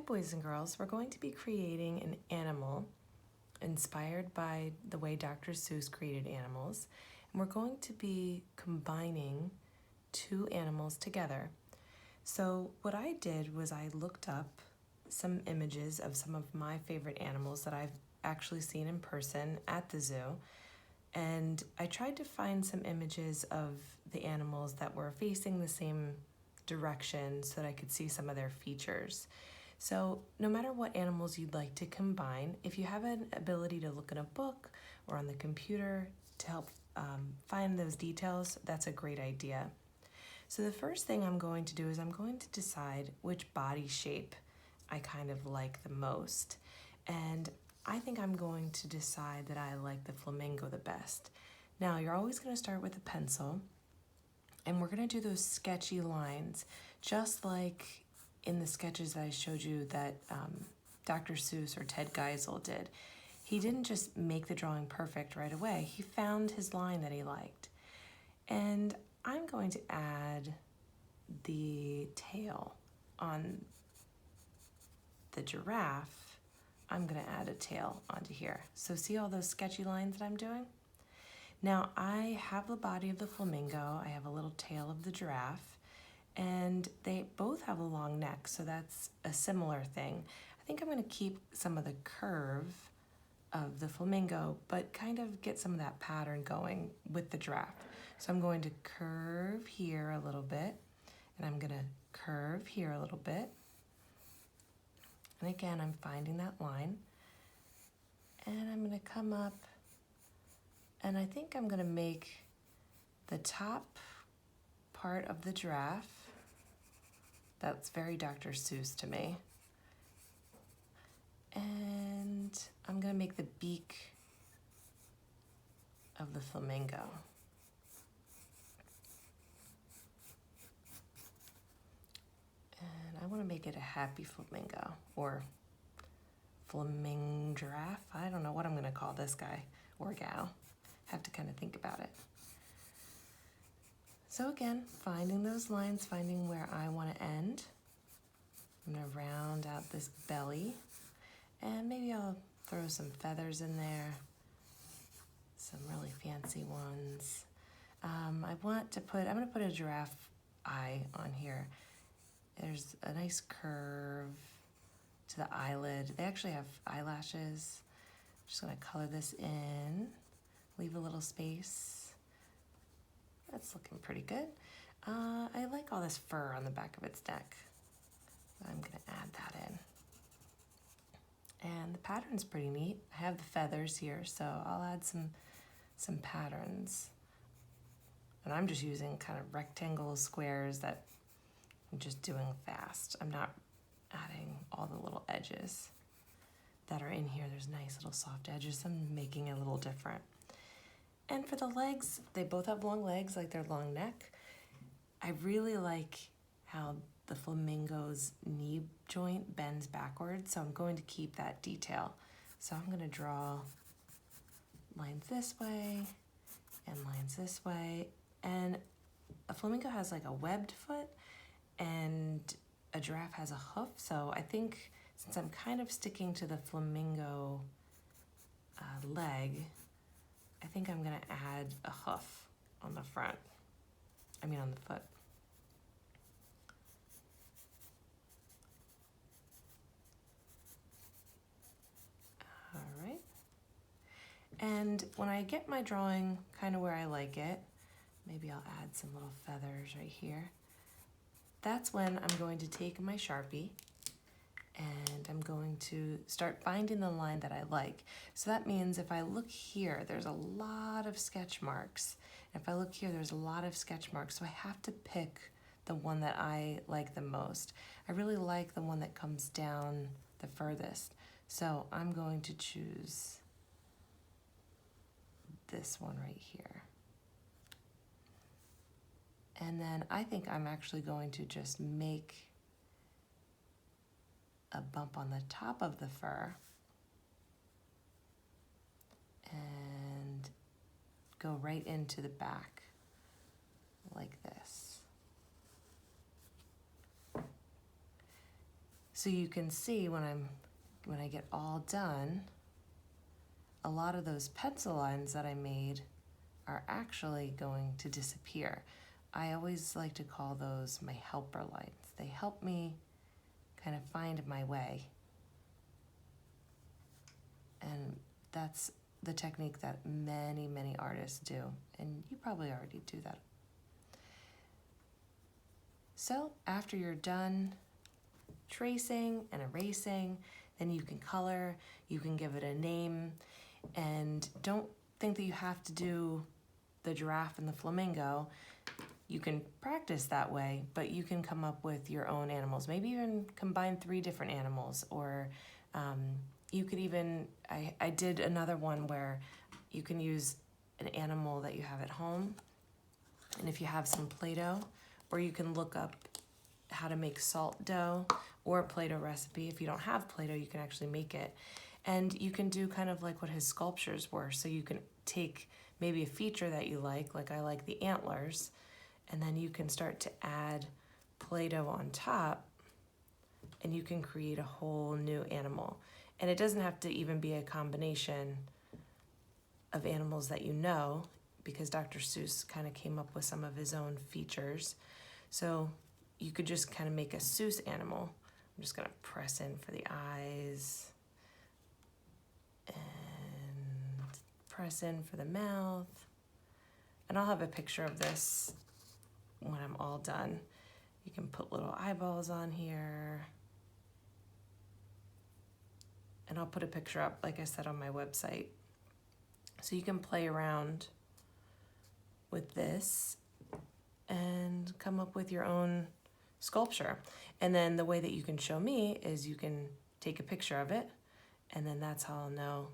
boys and girls. We're going to be creating an animal inspired by the way Dr. Seuss created animals. And we're going to be combining two animals together. So what I did was I looked up some images of some of my favorite animals that I've actually seen in person at the zoo. And I tried to find some images of the animals that were facing the same direction so that I could see some of their features. So no matter what animals you'd like to combine, if you have an ability to look in a book or on the computer to help find those details, that's a great idea. So the first thing I'm going to do is I'm going to decide which body shape I kind of like the most. And I think I'm going to decide that I like the flamingo the best. Now, you're always going to start with a pencil, and we're going to do those sketchy lines, just like in the sketches that I showed you that Dr. Seuss or Ted Geisel did. He didn't just make the drawing perfect right away. He found his line that he liked. And I'm going to add the tail on the giraffe. I'm going to add a tail onto here. So see all those sketchy lines that I'm doing? Now I have the body of the flamingo, I have a little tail of the giraffe, and they both have a long neck, so that's a similar thing. I think I'm going to keep some of the curve of the flamingo, but kind of get some of that pattern going with the giraffe. So I'm going to curve here a little bit, and I'm going to curve here a little bit. And again, I'm finding that line, and I'm going to come up, and I think I'm going to make the top part of the giraffe. That's very Dr. Seuss to me. And I'm going to make the beak of the flamingo. And I want to make it a happy flamingo, or flaming giraffe. I don't know what I'm going to call this guy or gal. Have to kind of think about it. So again, finding those lines, finding where I want to end. I'm going to round out this belly, and maybe I'll throw some feathers in there, some really fancy ones. I'm going to put a giraffe eye on here. There's a nice curve to the eyelid. They actually have eyelashes. I'm just going to color this in, leave a little space. That's looking pretty good. I like all this fur on the back of its neck. I'm going to add that in. And the pattern's pretty neat. I have the feathers here, so I'll add some patterns. And I'm just using kind of rectangle squares that I'm just doing fast. I'm not adding all the little edges that are in here. There's nice little soft edges. I'm making it a little different. And for the legs, they both have long legs, like their long neck. I really like how the flamingo's knee joint bends backwards, so I'm going to keep that detail. So I'm going to draw lines this way and lines this way. And a flamingo has like a webbed foot, and a giraffe has a hoof. So I think since I'm kind of sticking to the flamingo leg, I think I'm going to add a hoof on the front. On the foot. All right. And when I get my drawing kind of where I like it, maybe I'll add some little feathers right here. That's when I'm going to take my Sharpie and I'm going to start finding the line that I like. So that means if I look here, there's a lot of sketch marks. If I look here, there's a lot of sketch marks. So I have to pick the one that I like the most. I really like the one that comes down the furthest. So I'm going to choose this one right here. And then I think I'm actually going to just make a bump on the top of the fur and go right into the back like this. So you can see when I get all done, a lot of those pencil lines that I made are actually going to disappear. I always like to call those my helper lines. They help me kind of find my way. And that's the technique that many, many artists do. And you probably already do that. So after you're done tracing and erasing, then you can color, you can give it a name, and don't think that you have to do the giraffe and the flamingo. You can practice that way, but you can come up with your own animals. Maybe even combine 3 different animals, or you could even, I did another one where you can use an animal that you have at home, and if you have some Play-Doh, or you can look up how to make salt dough or a Play-Doh recipe. If you don't have Play-Doh, you can actually make it. And you can do kind of like what his sculptures were. So you can take maybe a feature that you like I like the antlers, and then you can start to add Play-Doh on top, and you can create a whole new animal. And it doesn't have to even be a combination of animals that you know, because Dr. Seuss kind of came up with some of his own features. So you could just kind of make a Seuss animal. I'm just gonna press in for the eyes and press in for the mouth. And I'll have a picture of this when I'm all done. You can put little eyeballs on here. And I'll put a picture up, like I said, on my website. So you can play around with this and come up with your own sculpture. And then the way that you can show me is you can take a picture of it, and then that's how I'll know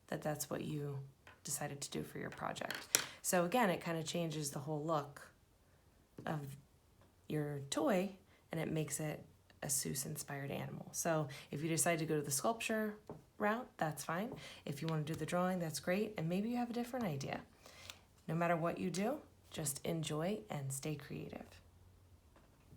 that that's what you decided to do for your project. So again, it kind of changes the whole look of your toy, and it makes it a Seuss-inspired animal. So if you decide to go to the sculpture route, that's fine. If you want to do the drawing, that's great. And maybe you have a different idea. No matter what you do, just enjoy and stay creative.